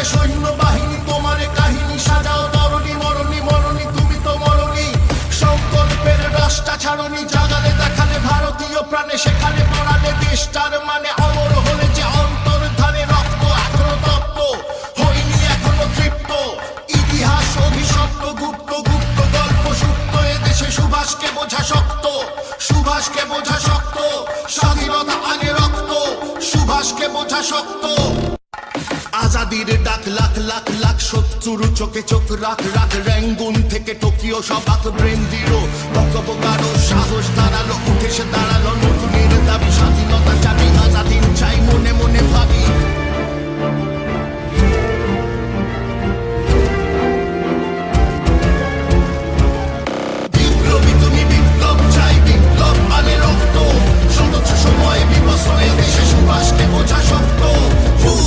সৈন্যবাহিনী তোমারে কাহিনী সাজাও তরণী মরণী মরণী তুমি তো মরণী সংকল্পের রাস্তা ছাড়নি জাগালে দেখালে ভারতীয় প্রাণে সেখানে পড়ালে দেশটার মানে অমর হলে যে অন্তর্ধানে রক্ত এখনো তপ্ত হয়নি এখনো তৃপ্ত ইতিহাস অভিশপ্ত গুপ্ত গুপ্ত গল্প সুপ্ত এদেশে সুভাষকে বোঝা শক্ত সুভাষকে বোঝা শক্ত স্বাধীনতা আগে রক্ত সুভাষকে বোঝা শক্ত আজাদির ডাক লাখ লাখ লাখ শত্রুর চোখে চোখ রাখ রাখ র্যাঙ্গুন থেকে টোকিও সবাক ব্রেন দিল বকবকারো সাহস দাঁড়ালো উঠে সে দাঁড়ালো নতুনের দাবি স্বাধীন